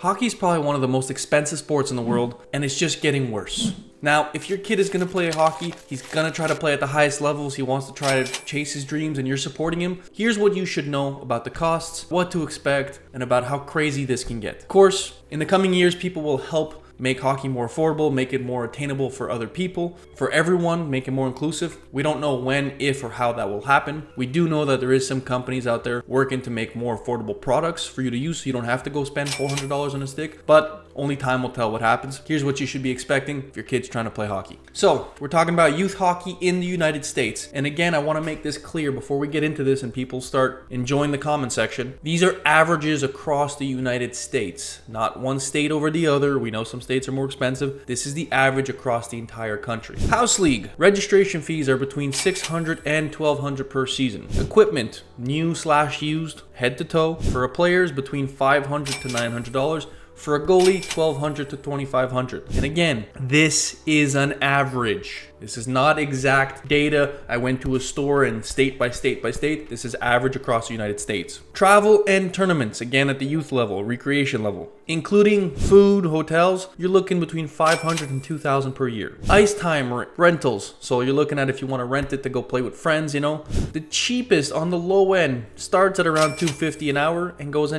Hockey is probably one of the most expensive sports in the world, and it's just getting worse. Now, if your kid is going to play hockey, he's going to try to play at the highest levels, he wants to try to chase his dreams, and you're supporting him, here's what you should know about the costs, what to expect, and about how crazy this can get. Of course, in the coming years, people will help make hockey more affordable, make it more attainable for other people, for everyone, make it more inclusive. We don't know when, if, or how that will happen. We do know that there is some companies out there working to make more affordable products for you to use, so you don't have to go spend $400 on a stick, but only time will tell what happens. Here's what you should be expecting if your kid's trying to play hockey. So, we're talking about youth hockey in the United States. And again, I want to make this clear before we get into this and people start enjoying the comment section. These are averages across the United States, not one state over the other. We know some states are more expensive. This is the average across the entire country. House League. Registration fees are between $600 and $1,200 per season. Equipment, new/used, head to toe. For a players, between $500 to $900. For a goalie, $1,200 to $2,500. And again, this is an average. This is not exact data. I went to a store and state by state by state. This is average across the United States. Travel and tournaments, again at the youth level, recreation level, including food, hotels, you're looking between $500 and $2,000 per year. Ice time rentals, so you're looking at if you want to rent it to go play with friends, you know. The cheapest on the low end starts at around $250 an hour and goes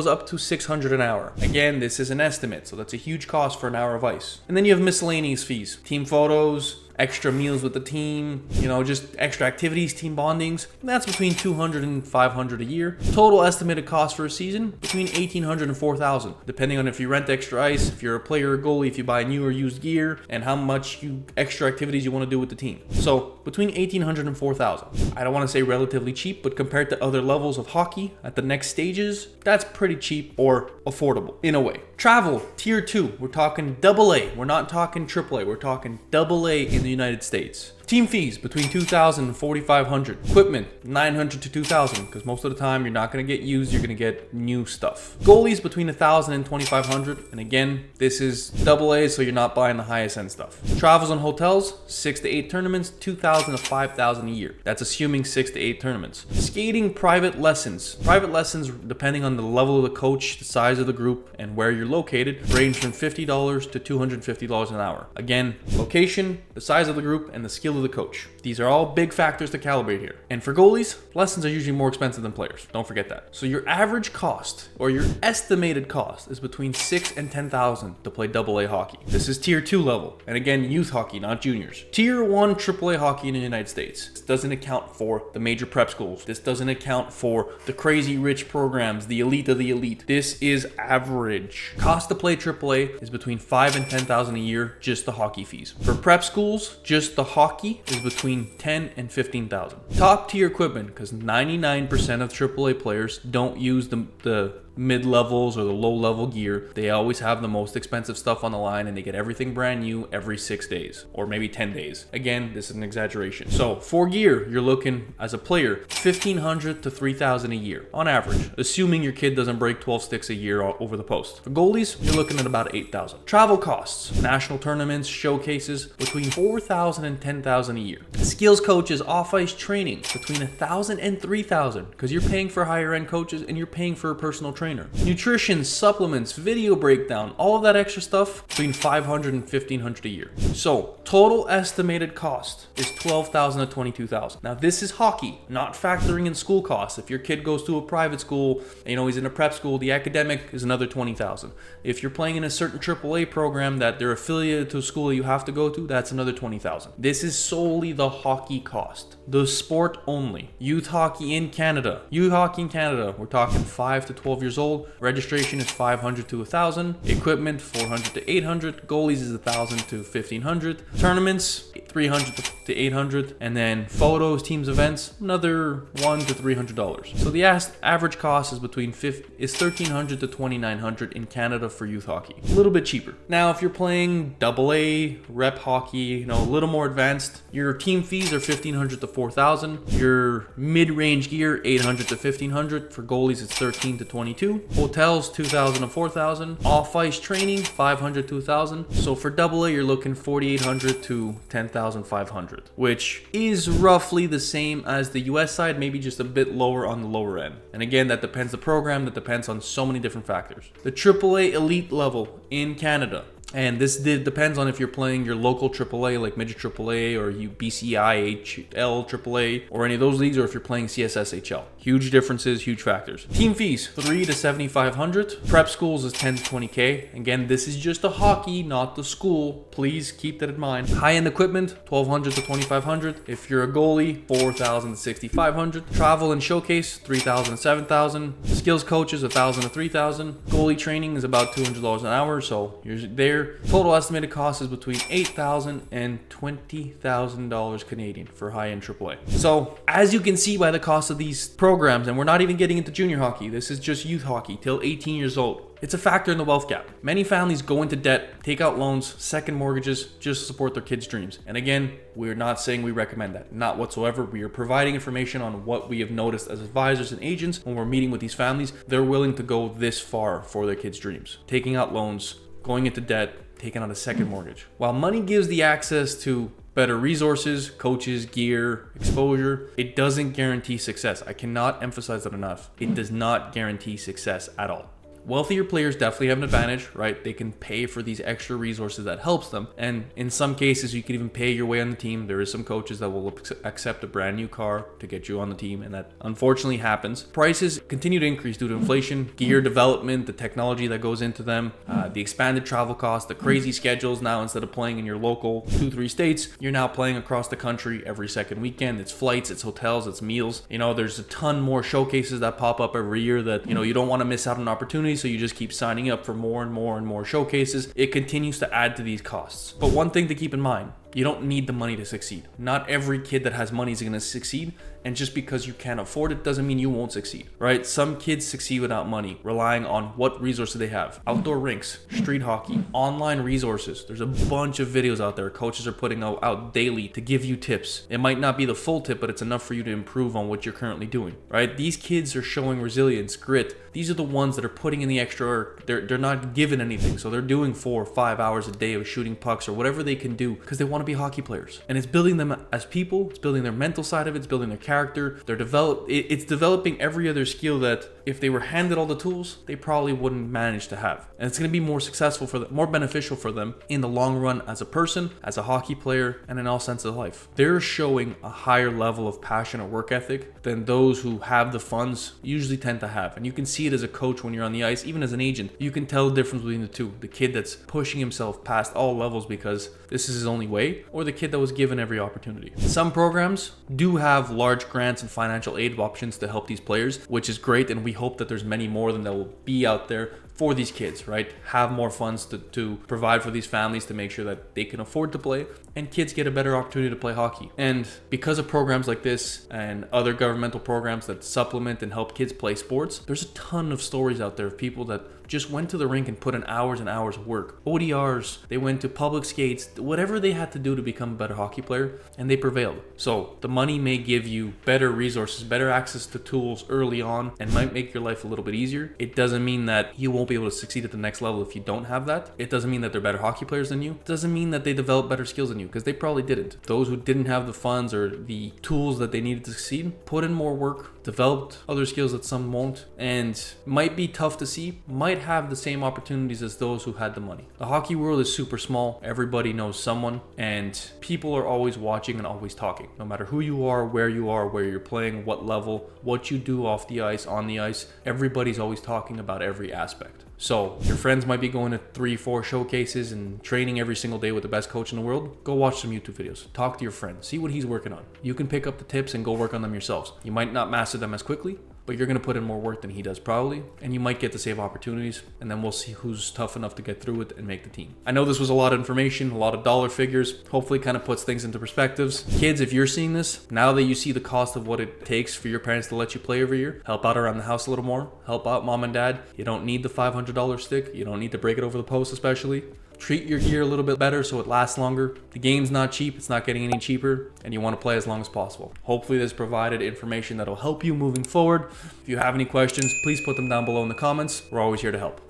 up to $600 an hour. Again, this is an estimate, so that's a huge cost for an hour of ice. And then you have miscellaneous fees, team photos, extra meals with the team, you know, just extra activities, team bondings. That's between $200 and $500 a year. Total estimated cost for a season, between $1,800 and $4,000, depending on if you rent extra ice, if you're a player or goalie, if you buy new or used gear, and how much extra activities you want to do with the team. So between $1,800 and $4,000. I don't want to say relatively cheap, but compared to other levels of hockey at the next stages, that's pretty cheap or affordable in a way. Travel, tier 2, we're talking AA. We're not talking AAA, we're talking AA in the United States. Team fees between $2,000 and $4,500. Equipment $900 to $2,000 because most of the time you're not going to get used, you're going to get new stuff. Goalies between $1,000 and $2,500, and again, this is AA, so you're not buying the highest end stuff. Travels and hotels 6 to 8 tournaments, $2,000 to $5,000 a year. That's assuming 6 to 8 tournaments. Skating private lessons. Private lessons, depending on the level of the coach, the size of the group, and where you're located, range from $50 to $250 an hour. Again, location, the size of the group, and the skill of the coach. These are all big factors to calibrate here. And for goalies, lessons are usually more expensive than players. Don't forget that. So your average cost, or your estimated cost, is between $6,000 and $10,000 to play AA hockey. This is tier 2 level. And again, youth hockey, not juniors. Tier 1 AAA hockey in the United States. This doesn't account for the major prep schools. This doesn't account for the crazy rich programs, the elite of the elite. This is average. Cost to play AAA is between $5,000 and $10,000 a year, just the hockey fees. For prep schools, just the hockey is between $10,000 and $15,000. Top tier equipment, because 99% of AAA players don't use the mid-levels or the low-level gear. They always have the most expensive stuff on the line, and they get everything brand new every 6 days or maybe 10 days. Again, this is an exaggeration. So for gear, you're looking as a player $1,500 to $3,000 a year on average, assuming your kid doesn't break 12 sticks a year over the post. For goalies, you're looking at about $8,000. Travel costs, national tournaments, showcases, between $4,000 and $10,000 a year. Skills coaches, off-ice training, between $1,000 and $3,000, because you're paying for higher-end coaches and you're paying for a personal trainer. Nutrition, supplements, video breakdown, all of that extra stuff, between $500 and $1,500 a year. So total estimated cost is $12,000 to $22,000. Now this is hockey, not factoring in school costs. If your kid goes to a private school, you know, he's in a prep school, the academic is another $20,000. If you're playing in a certain AAA program that they're affiliated to a school that you have to go to, that's another $20,000. This is solely the hockey cost, the sport only. Youth hockey in Canada. Youth hockey in Canada, we're talking 5 to 12 years old. Registration is $500 to $1,000. Equipment $400 to $800. Goalies is $1,000 to $1,500. Tournaments $300 to $800. And then photos, teams, events, another $100 to $300. So the average cost is $1,300 to $2,900 in Canada for youth hockey. A little bit cheaper. Now, if you're playing AA rep hockey, you know, a little more advanced, your team fees are $1,500 to $4,000. Your mid-range gear $800 to $1,500. For goalies, it's $13,000 to $22,000. $22. Hotels, $2,000 to $4,000. Off-ice training, $500 to $1,000. So for AA, you're looking $4,800 to $10,500, which is roughly the same as the US side, maybe just a bit lower on the lower end. And again, that depends the program, that depends on so many different factors. The AAA elite level in Canada, and this depends on if you're playing your local AAA like Midget AAA or BCIHL AAA or any of those leagues, or if you're playing CSSHL. Huge differences, huge factors. Team fees, $3,000 to $7,500. Prep schools is $10,000 to $20,000. Again, this is just a hockey, not the school. Please keep that in mind. High-end equipment, $1,200 to $2,500. If you're a goalie, $4,000 to $6,500. Travel and showcase, $3,000 to $7,000. Skills coaches, $1,000 to $3,000. Goalie training is about $200 an hour, so you're there. Total estimated cost is between $8,000 and $20,000 Canadian for high-end AAA. So as you can see by the cost of these programs, and we're not even getting into junior hockey, this is just youth hockey till 18 years old. It's a factor in the wealth gap. Many families go into debt, take out loans, second mortgages, just to support their kids' dreams. And again, we're not saying we recommend that. Not whatsoever. We are providing information on what we have noticed as advisors and agents when we're meeting with these families. They're willing to go this far for their kids' dreams. Taking out loans, going into debt, taking out a second mortgage. While money gives the access to better resources, coaches, gear, exposure, it doesn't guarantee success. I cannot emphasize that enough. It does not guarantee success at all. Wealthier players definitely have an advantage, right? They can pay for these extra resources that helps them. And in some cases, you can even pay your way on the team. There is some coaches that will accept a brand new car to get you on the team, and that unfortunately happens. Prices continue to increase due to inflation, gear development, the technology that goes into them, the expanded travel costs, the crazy schedules. Now, instead of playing in your local 2-3 states, you're now playing across the country every second weekend. It's flights, it's hotels, it's meals. You know, there's a ton more showcases that pop up every year that, you know, you don't want to miss out on opportunities. So you just keep signing up for more and more and more showcases. It continues to add to these costs. But one thing to keep in mind, you don't need the money to succeed. Not every kid that has money is going to succeed. And just because you can't afford it doesn't mean you won't succeed, right? Some kids succeed without money, relying on what resources they have. Outdoor rinks, street hockey, online resources. There's a bunch of videos out there coaches are putting out daily to give you tips. It might not be the full tip, but it's enough for you to improve on what you're currently doing, right? These kids are showing resilience, grit. These are the ones that are putting in the extra work. They're not given anything. So they're doing 4 or 5 hours a day of shooting pucks or whatever they can do because they want to be hockey players. And it's building them as people. It's building their mental side of it. It's building their character. It's developing every other skill that if they were handed all the tools, they probably wouldn't manage to have. And it's going to be more successful for them, more beneficial for them in the long run as a person, as a hockey player, and in all senses of life. They're showing a higher level of passion or work ethic than those who have the funds usually tend to have. And you can see it as a coach when you're on the ice, even as an agent. You can tell the difference between the two. The kid that's pushing himself past all levels because this is his only way, or the kid that was given every opportunity. Some programs do have large grants and financial aid options to help these players, which is great, and we hope that there's many more of them that will be out there for these kids, right? Have more funds to provide for these families to make sure that they can afford to play and kids get a better opportunity to play hockey. And because of programs like this and other governmental programs that supplement and help kids play sports, there's a ton of stories out there of people that just went to the rink and put in hours and hours of work. ODRs, they went to public skates, whatever they had to do to become a better hockey player, and they prevailed. So the money may give you better resources, better access to tools early on, and might make your life a little bit easier. It doesn't mean that you won't be able to succeed at the next level if you don't have that. It doesn't mean that they're better hockey players than you. It doesn't mean that they develop better skills than you, because they probably didn't. Those who didn't have the funds or the tools that they needed to succeed put in more work, developed other skills that some won't, and might be tough to see, might have the same opportunities as those who had the money. The hockey world is super small. Everybody knows someone, and people are always watching and always talking. No matter who you are, where you're playing, what level, what you do off the ice, on the ice, everybody's always talking about every aspect. So your friends might be going to 3-4 showcases and training every single day with the best coach in the world. Go watch some YouTube videos. Talk to your friend. See what he's working on. You can pick up the tips and go work on them yourselves. You might not master them as quickly, but you're going to put in more work than he does probably, and you might get to save opportunities, and then we'll see who's tough enough to get through it and make the team. I know this was a lot of information, a lot of dollar figures, hopefully kind of puts things into perspectives. Kids, if you're seeing this, now that you see the cost of what it takes for your parents to let you play every year, help out around the house a little more, help out mom and dad. You don't need the $500 stick. You don't need to break it over the post especially. treat your gear a little bit better so it lasts longer. The game's not cheap, it's not getting any cheaper, and you want to play as long as possible. Hopefully this provided information that'll help you moving forward. If you have any questions, please put them down below in the comments. We're always here to help.